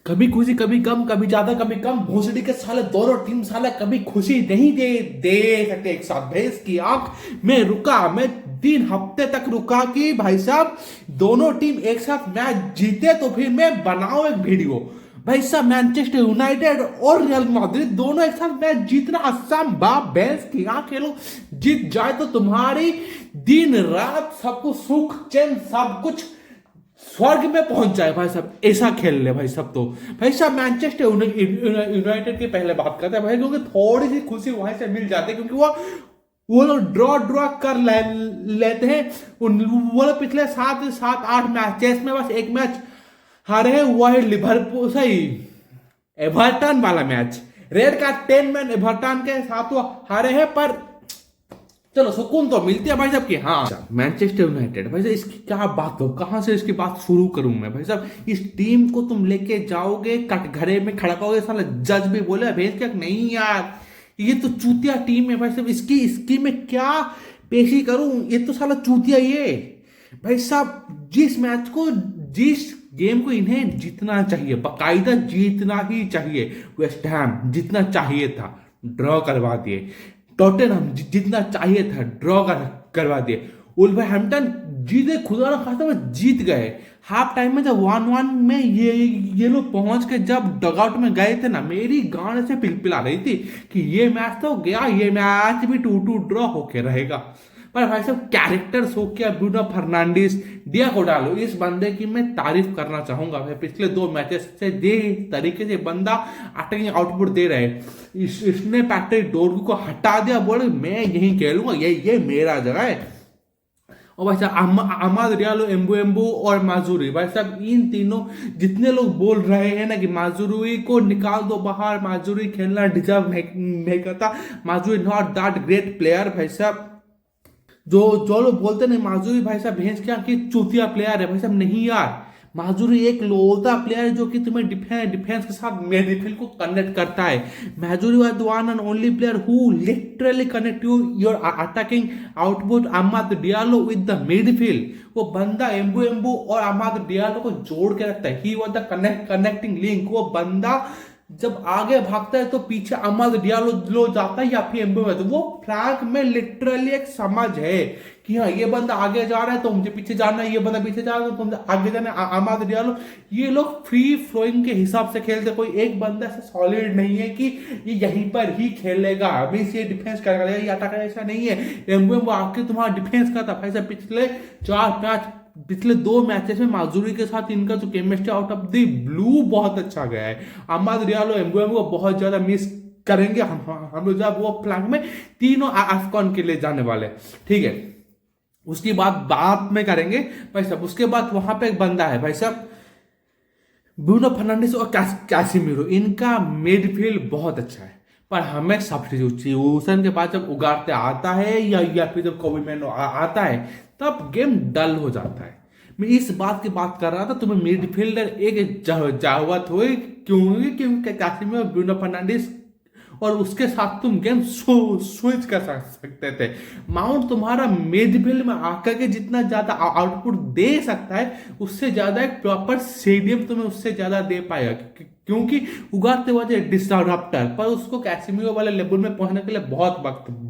कभी खुशी कभी गम, कभी ज्यादा कभी कम, भोसड़ी के साले दोनों टीम साले कभी खुशी नहीं दे दे सकते एक साथ। भैंस की आंख में रुका, मैं 3 हफ्ते तक रुका कि भाई साहब दोनों टीम एक साथ मैच जीते तो फिर मैं बनाऊं एक वीडियो। भाई साहब मैनचेस्टर यूनाइटेड और रियल मैड्रिड दोनों एक साथ मैच जीतना असंभव। भैंस की आंख ये लोग जीत जाए तो तुम्हारी दिन रात सब कुछ सुख चैन सब कुछ स्वर्ग में पहुंच जाए भाई साहब, ऐसा खेल ले भाई साहब। तो भाई साहब मैनचेस्टर यूनाइटेड की पहले बात करते हैं भाई, क्योंकि थोड़ी सी खुशी वहां से मिल जाती है, क्योंकि वो लोग ड्रॉ ड्रॉ कर लेते हैं। वो लोग पिछले 7 8 मैचेस में बस एक मैच हारे हैं, वो है लिवरपूल सही एवर्टन वाला match. Red card 10 man Everton के साथ वो हारे हैं, पर चलो सुकून तो मिलती है भाई साहब की। हाँ मैनचेस्टर यूनाइटेड भाई साहब, इसकी क्या बात हो, कहां से इसकी बात शुरू करूं मैं भाई साहब। इस टीम को तुम लेके जाओगे कटघरे में खड़ा पाओगे, साला जज भी बोले भेज क्या, नहीं यार ये तो चूतिया टीम है भाई साहब, इसकी इसकी मैं क्या पेशी करूं, ये तो साला चूतिया ये भाई साहब। जिस मैच को जिस गेम को इन्हें जीतना चाहिए, बाकायदा जीतना ही चाहिए, वेस्ट हैम जितना चाहिए था ड्रॉ करवा दिए, टॉटनहम जितना चाहिए था ड्रॉ करवा दिए, वुल्वरहैम्पटन जीते खुदा ना खास्ता में जीत गए। हाफ टाइम में जब 1-1 में ये लोग पहुंच के जब डगआउट में गए थे ना, मेरी गांड से पिलपिला रही थी कि ये मैच तो गया, ये मैच भी 2-2 ड्रॉ होके रहेगा। पर भाई साहब कैरेक्टर शो किया ब्रूनो फर्नांडिस, डियागो डालो, इस बंदे की मैं तारीफ करना चाहूंगा भाई। पिछले 2 मैचेस से दे तरीके से बंदा अटैकिंग आउटपुट दे रहे हैं। इसने पैट्रिक डोरगू को हटा दिया, बोले मैं यहीं खेलूंगा, ये मेरा जगह है। और भाई साहब अमाद डियालो, एम्बू और माजुरी, भाई साहब इन तीनों जितने लोग बोल रहे हैं ना कि माजुरी को निकाल दो बाहर, माजुरी खेलना डिजर्व नहीं करता, माजुरी नॉट दैट ग्रेट प्लेयर। भाई साहब जो लोग बोलते नहीं माजुरी भाई साहब भैंस क्या कि चूतिया प्लेयर है, भाई साहब नहीं यार, माजुरी एक लोता प्लेयर है जो कि तुम्हें डिफेंस के साथ मिडफील्ड को कनेक्ट करता है। Mazraoui was the one and only player who literally connect your attacking output Amad Diallo with the midfield. वो बंदा एम्बू और अमाद डियालो को जोड़ के रखता है, he was the connecting link. वो बंदा जब आगे भागता है तो पीछे अमल डियालो जाता है या फिर एम्बो में, तो वो फ्लैंक में लिटरली एक समझ है कि हाँ ये बंदा आगे जा रहा है तो मुझे पीछे जाना है, ये बंदा पीछे जा रहा है तो मुझे आगे जाना है। अमल डियालो ये लोग फ्री फ्लोइंग के हिसाब से खेलते, कोई एक बंदा ऐसा सॉलिड नहीं है कि ये यहीं पर ही खेलेगा अभी ये डिफेंस करेगा ये अटैक करेगा, ऐसा नहीं है। एम्बो आके तुम्हारा डिफेंस करता है। पिछले 4-5 पिछले 2 मैचेस में माजुरी के साथ इनका जो chemistry out of the blue बहुत अच्छा गया है। अमाद डियालो एम्बुएमो को बहुत ज्यादा मिस करेंगे हम लोग जब वो फ्लैंक में तीनों अफकॉन के लिए जाने वाले, ठीक है। उसकी बात में करेंगे भाई साहब। उसके बाद वहां पे एक बंदा है भाई साहब ब्रूनो फर्नांडिस और कैसिमिरो, इनका मिडफील्ड बहुत अच्छा है, पर हमें सब्स्टिट्यूशन के बाद जब उगारते आता है या फिर जब कोबी मैनो आता है तब गेम डल हो जाता है। मैं इस बात की बात कर रहा था, तुम्हें मिडफील्डर एक जरूरत हुई क्योंकि कैसिमिरो ब्रूनो फर्नांडिस और उसके साथ तुम गेम स्विच कर सकते थे। माउंट तुम्हारा मिडफील्ड में आकर के जितना ज्यादा आउटपुट दे सकता है उससे ज्यादा एक प्रॉपर स्टेडियम तुम्हें उससे ज्यादा दे पाएगा, क्योंकि उगाते हुए डिस्टरप्टर, पर उसको कैसिमिरो वाले लेवल में पहुंचने के लिए बहुत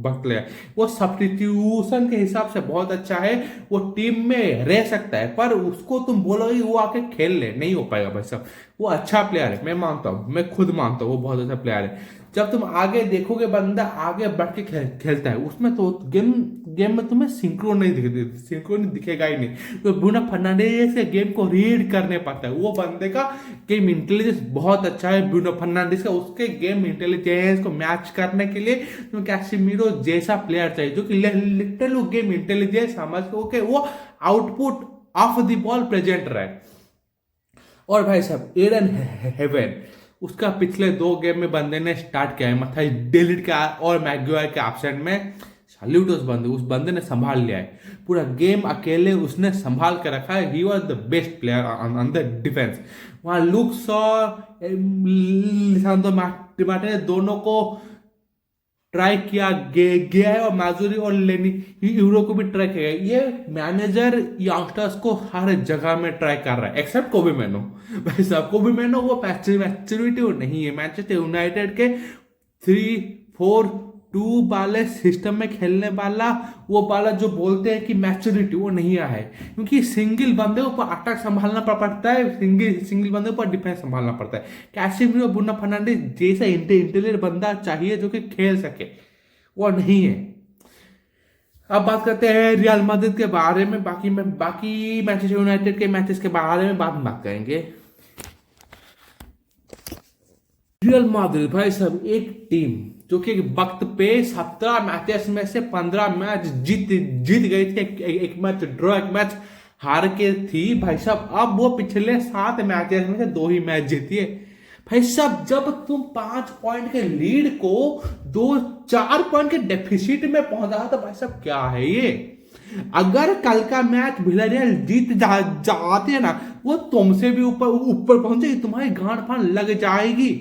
वक्त लगा। वो सब्स्टिट्यूशन के हिसाब से बहुत अच्छा है, वो टीम में रह सकता है, पर उसको तुम बोलोगे वो आके खेल ले, नहीं हो पाएगा भाई साहब। वो अच्छा प्लेयर है, मैं मानता हूँ, मैं खुद मानता हूँ वो बहुत अच्छा प्लेयर है। जब तुम आगे देखोगे बंदा आगे बढ़ के खेलता है उसमें तो गेम में तुम्हें सिंक्रो नहीं दिखेगा ही नहीं। तो ब्रूनो फर्नांडिस से गेम को रीड करने पाता है, वो बंदे का गेम इंटेलिजेंस बहुत अच्छा है ब्रूनो फर्नांडिस का। उसके गेम इंटेलिजेंस को मैच करने के लिए तुम्हें कैसिमिरो जैसा प्लेयर चाहिए जो कि लिटरली गेम इंटेलिजेंस समझ के वो output of the ball present रहे। और भाई साहब एडन हेवन, उसका पिछले 2 गेम में बंदे ने स्टार्ट किया है, मतलब डेलिट का और मैगुआयर के एब्सेंट में सैल्यूट उस बंदे ने संभाल लिया है पूरा गेम, अकेले उसने संभाल कर रखा है। He was the best player on the defence. वहां लुक्स और लिसांड्रो मार्टिनेज दोनों को ट्राई किया गया है, और माजुरी और लेनी यूरो को भी ट्राई किया गया। ये मैनेजर यंगस्टर्स को हर जगह में ट्राई कर रहा है, एक्सेप्ट कोबी मैनो। भाई साहब कोबी मैनो वो मैच्योरिटी वो नहीं है। मैनचेस्टर यूनाइटेड के 3-4-2 वाले सिस्टम में खेलने वाला वो वाला जो बोलते हैं कि मैच्योरिटी वो नहीं आया है, क्योंकि सिंगल बंदे ऊपर अटैक संभालना पड़ता है, सिंगल बंदे ऊपर डिफेंस संभालना पड़ता है। कैसेमिरो, ब्रूनो फर्नांडिस जैसा इंटेलिजेंट बंदा चाहिए जो कि खेल सके, वो नहीं है। अब बात करते हैं रियल मैड्रिड के बारे में। बाकी मैनचेस्टर यूनाइटेड के मैचेस के बारे में बाद में बात करेंगे। रियल मैड्रिड भाई साहब एक टीम जो कि वक्त पे 17 मैचेस में से 15 मैच जीत गई थी, एक मैच ड्रॉ, एक मैच हार के थी भाई साहब। अब वो पिछले 7 मैचेस में से 2 ही मैच जीती है भाई साहब। जब तुम 5 पॉइंट के लीड को 4 पॉइंट के डेफिसिट में पहुंचा तो भाई साहब क्या है ये। अगर कल का मैच विलारियल जीत जाते हैं ना, वो तुमसे भी ऊपर पहुंचेगी, तुम्हारी गांड फाड़ लग जाएगी।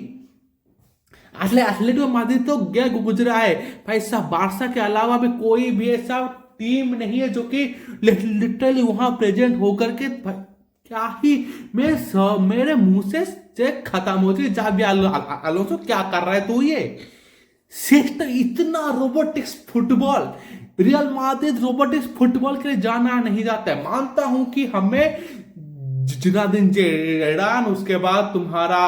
एथलेटिको मैड्रिड तो गया गुजरा है भाई साहब। बारसा के अलावा भी कोई भी ऐसा टीम नहीं है जो कि लिटरली वहां प्रेजेंट होकर के क्या ही मेरे मुंह से चेक खत्म होती जाबी अलोंसो क्या कर रहा है तू ये सिस्टम। इतना robotics football, real Madrid robotics football के लिए जाना नहीं जाता है। मानता हूं कि हमें जिनादिन जिडान, उसके बाद तुम्हारा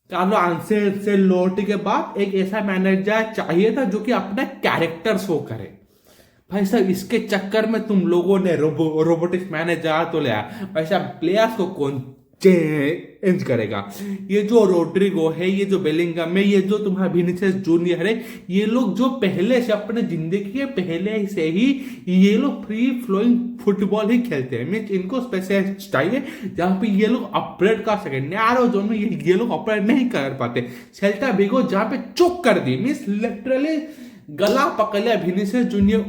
कार्लो अंसेलोटी के बाद एक ऐसा मैनेजर चाहिए था जो कि अपना कैरेक्टर शो करे। भाई साहब इसके चक्कर में तुम लोगों ने रोबोटिक्स मैनेजर तो लिया भाई साहब। प्लेयर्स को कौन चेंज करेगा? ये जो रोड्रिगो है, ये जो बेलिंगम है, ये जो तुम्हारा विनीसियस जूनियर है, ये लोग जो पहले से अपने जिंदगी के पहले से ही ये लोग फ्री फ्लोइंग फुटबॉल ही खेलते हैं। मीन्स इनको स्पेशलिस्ट चाहिए जहां पे ये लोग ऑपरेट कर सके। नैरो जोन में ये लोग ऑपरेट नहीं कर पाते। सेल्टा विगो जहां पे चुक कर दी, मीन्स लिटरली गला पकड़ लिया विनीसियस जूनियर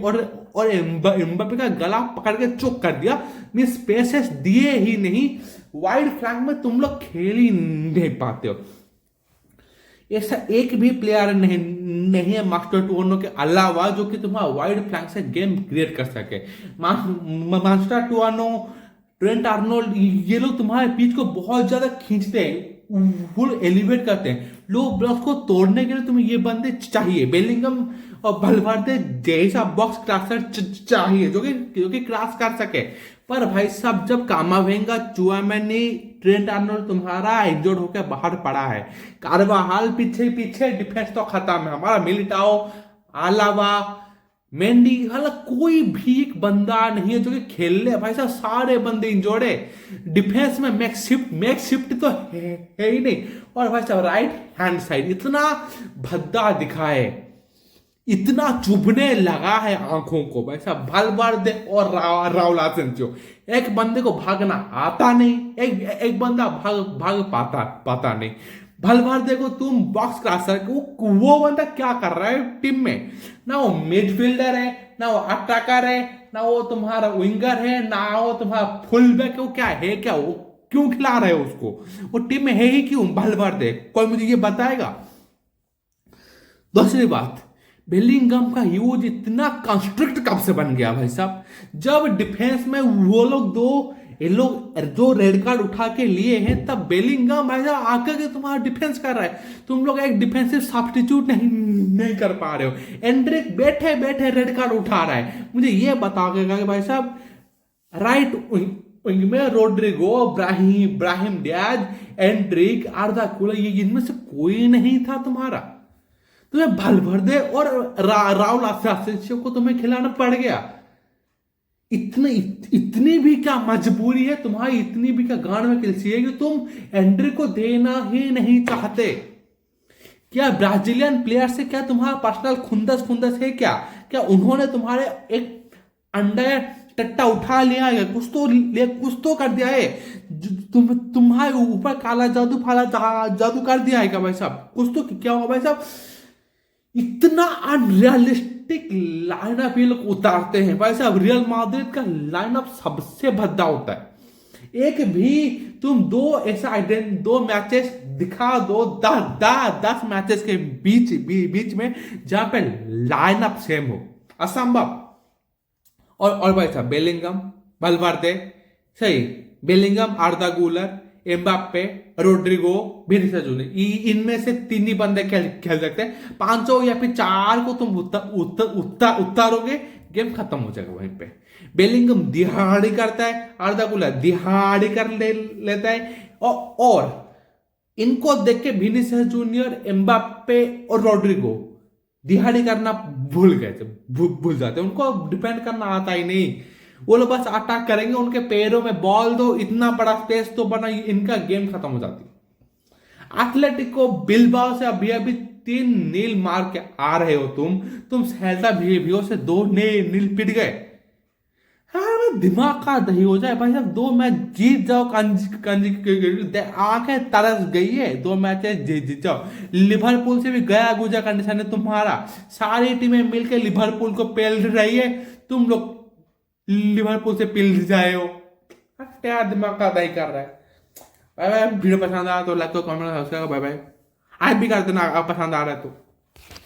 और एम्बापे का गला पकड़ के चुक कर दिया। मीन्स स्पेसेस दिए ही नहीं, वाइड फ्लैंक में तुम लोग खेल ही नहीं पाते हो। ऐसा एक भी प्लेयर नहीं है मास्टर टूर्नो के अलावा जो कि तुम्हारा वाइड फ्लैंक से गेम क्रिएट कर सके। मास्टर टूर्नो, ट्रेंट आर्नोल्ड, ये लोग तुम्हारे पिच को बहुत ज्यादा खींचते हैं, फुल एलिवेट करते हैं। लो ब्लॉक्स को तोड़ने के लिए तुम्हें ये बंदे चाहिए। बेलिंगम और बलवार्दे जैसा बॉक्स क्रॉसर चाहिए जो कि क्रॉस कर सके। पर भाई साहब जब कामावेंगा, चुआमेनी, ट्रेंट आर्नोल्ड तुम्हारा इंजर्ड होकर बाहर पड़ा है, कार्वाहाल पीछे डिफेंस तो खत्म है हमारा। मिलिटाओ, आलावा, मेंडी, हालांकि कोई भी एक बंदा नहीं है जो कि खेल ले भाई साहब। सारे बंदे इंजर्ड है। डिफेंस में मैक्सिफ्ट तो है ही नहीं। और भाई साहब राइट हैंड साइड इतना भद्दा दिखा है, इतना चुभने लगा है आंखों को भाई साहब। भालवार्दे और राउल असेंसियो, एक बंदे को भागना आता नहीं, एक बंदा भाग पाता नहीं। भालवार्दे को तुम बॉक्स क्रॉसर, वो बंदा क्या कर रहा है टीम में? ना वो मिडफील्डर है, ना वो अटैकर है, ना वो तुम्हारा विंगर है, ना वो तुम्हारा फुल बैक। वो क्या है? क्या वो क्यों खिला रहे हो उसको? वो टीम में है ही क्यों भालवार्दे? कोई मुझे ये बताएगा? दूसरी बात, बेलिंगम का यूज इतना कंस्ट्रक्ट कब से बन गया भाई साहब? जब डिफेंस में वो लोग ये लोग जो रेड कार्ड उठा के लिए हैं, तब बेलिंगम भाई साहब आकर के तुम्हारा डिफेंस कर रहा है। तुम लोग एक डिफेंसिव सब्स्टिट्यूट नहीं कर पा रहे हो। एंड्रिक बैठे रेड कार्ड उठा रहा है। मुझे ये बताओगे कि भाई साहब राइट विंग में Rodrigo, Brahim Diaz, Endrick, Arda Guler, ये इनमें से कोई नहीं था तुम्हारा। तुम्हें भालवर्दे और राउल असेंसियो को तुम्हें खिलाना पड़ गया। इतनी भी क्या मजबूरी है तुम्हारी? इतनी भी क्या गांड में किलसी है कि तुम एंड्रिक को देना ही नहीं चाहते? क्या ब्राजीलियन प्लेयर से क्या तुम्हारा पर्सनल खुंदस है क्या उन्होंने तुम्हारे एक अंडा टट्टा उठा लिया है? कुछ तो कर दिया है। तुम्हारे ऊपर काला जादू कर दिया है क्या भाई साहब? कुछ तो क्या हुआ भाई साहब? इतना अनरियलिस्टिक लाइनअप ये लोग उतारते हैं भाई साहब। रियल मैड्रिड का लाइनअप सबसे भद्दा होता है। एक भी तुम दो मैचेस दिखा दो, 10 मैचेस के बीच में जहां पे लाइनअप सेम हो, असंभव। और भाई साहब बेलिंगम, वल्वर्दे, सही, बेलिंगम, आर्दा गुलर, एम्बाप्पे, रोड्रिगो, विनीसियस जूनियर, इनमें से तीन ही बंदे खेल सकते हैं। पांचों या फिर चार को तुम उतारोगे, गेम खत्म हो जाएगा वहीं पे। बेलिंगम दिहाड़ी करता है, आर्दा गुलर दिहाड़ी लेता है, और इनको देख के विनीसियस जूनियर, एम्बाप्पे और रोड्रिगो दिहाड़ी करना भूल गए थे, भूल जाते, उनको डिपेंड करना आता ही नहीं। वो लोग बस अटैक करेंगे, उनके पैरों में बॉल दो, इतना बड़ा स्पेस तो बना, इनका गेम खत्म हो जाती। एथलेटिको बिलबाओ से अभी अभी 3-0 मार के आ रहे हो तुम सेल्टा विगो से 2-0 पिट गए। हाँ, दिमाग का दही हो जाए भाई साहब, 2 मैच जीत जाओ, आंखें तरस गई है, 2 मैचेस जीत जाओ। लिवरपूल से भी गया गुजा कंडीशन है तुम्हारा, सारी टीमें मिलकर लिवरपूल को पेल रही है, तुम लोग लिवरपूल से पिल जाए हो। क्या दिमाग का दही कर रहा है। बाय बाय, वीडियो पसंद आया तो लाइक करो, कमेंट, सब्सक्राइब, बाय बाय। आज भी कर देना, पसंद आ रहा है तो।